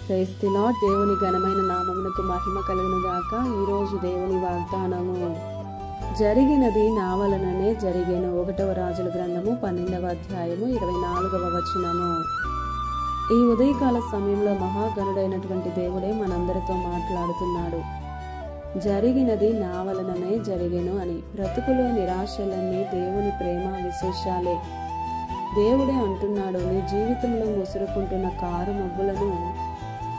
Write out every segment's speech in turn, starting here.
Praise the lord. దేవుని ఘనమైన నామమునకు మహిమ కలుగును గాక. ఈరోజు దేవుని వాగ్దానము, జరిగినది నా వలననే జరిగెను. 1వ రాజుల గ్రంథము 12వ అధ్యాయము 24వ వచనము. ఈ ఉదయకాల సమయంలో మహాగణుడైనటువంటి దేవుడే మనందరితో మాట్లాడుతున్నాడు. జరిగినది నా వలననే జరిగెను అని. బ్రతుకులో నిరాశలన్నీ దేవుని ప్రేమ విశేషాలే. దేవుడే అంటున్నాడు, నీ జీవితంలో ముసురుకుంటున్న కారు మబ్బులను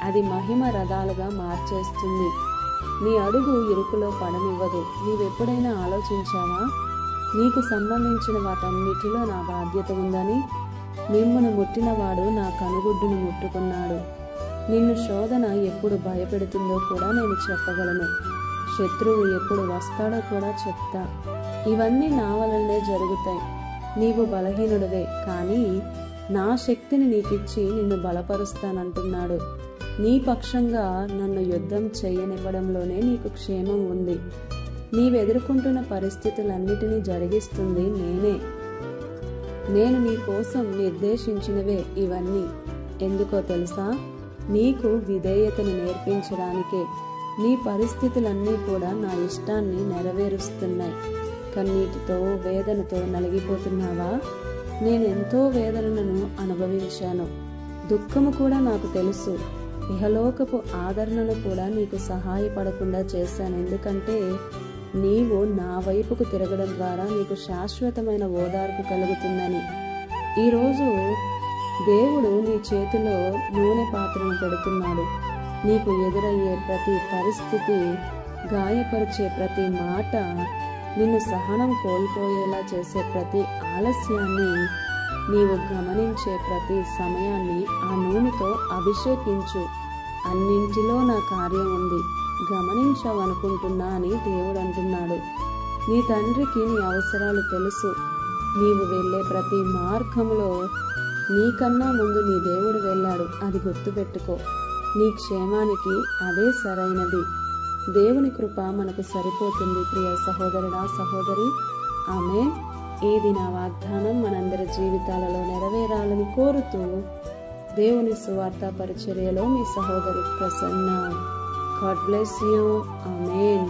అది మహిమ రథాలుగా మార్చేస్తుంది. నీ అడుగు ఇరుకులో పడనివ్వదు. నీవెప్పుడైనా ఆలోచించావా, నీకు సంబంధించిన వాటన్నిటిలో నా బాధ్యత ఉందని? మిమ్మును ముట్టినవాడు నా కనుగుడ్డును ముట్టుకున్నాడు. నిన్ను శోధన ఎప్పుడు భయపెడుతుందో కూడా నేను చెప్పగలను. శత్రువు ఎప్పుడు వస్తాడో కూడా చెప్తా. ఇవన్నీ నా వలనే జరుగుతాయి. నీవు బలహీనుడివే, కానీ నా శక్తిని నీకిచ్చి నిన్ను బలపరుస్తానంటున్నాడు. నీ పక్షంగా నన్ను యుద్ధం చేయనివ్వడంలోనే నీకు క్షేమం ఉంది. నీవెదుర్కొంటున్న పరిస్థితులన్నిటినీ జరిగిస్తుంది నేనే. నేను నీ కోసం నిర్దేశించినవే ఇవన్నీ. ఎందుకో తెలుసా? నీకు విధేయతను నేర్పించడానికే. నీ పరిస్థితులన్నీ కూడా నా ఇష్టాన్ని నెరవేరుస్తున్నాయి. కన్నీటితో వేదనతో నలిగిపోతున్నావా? నేనెంతో వేదనను అనుభవించాను. దుఃఖము కూడా నాకు తెలుసు. ఇహలోకపు ఆదరణను కూడా నీకు సహాయపడకుండా చేశాను. ఎందుకంటే నీవు నా వైపుకు తిరగడం ద్వారా నీకు శాశ్వతమైన ఓదార్పు కలుగుతుందని. ఈరోజు దేవుడు నీ చేతిలో నూనె పాత్రను పెడుతున్నాడు. నీకు ఎదురయ్యే ప్రతి పరిస్థితి, గాయపరిచే ప్రతి మాట, నిన్ను సహనం కోల్పోయేలా చేసే ప్రతి ఆలస్యాన్ని, నీవు గమనించే ప్రతి సమయాన్ని ఆ నూనెతో అభిషేకించు. అన్నింటిలో నా కార్యం ఉంది, గమనించావనుకుంటున్నా అని దేవుడు అంటున్నాడు. నీ తండ్రికి నీ అవసరాలు తెలుసు. నీవు వెళ్ళే ప్రతి మార్గంలో నీకన్నా ముందు నీ దేవుడు వెళ్ళాడు. అది గుర్తుపెట్టుకో. నీ క్షేమానికి అదే సరైనది. దేవుని కృప మనకు సరిపోతుంది. ప్రియ సహోదరుడా, సహోదరి, ఆమేన్. ఏది నా వాగ్దానం మనందరి జీవితాలలో నెరవేరాలని కోరుతూ, దేవుని సువార్త పరిచర్యలో మీ సహోదరి Prasanna. God bless you. Amen.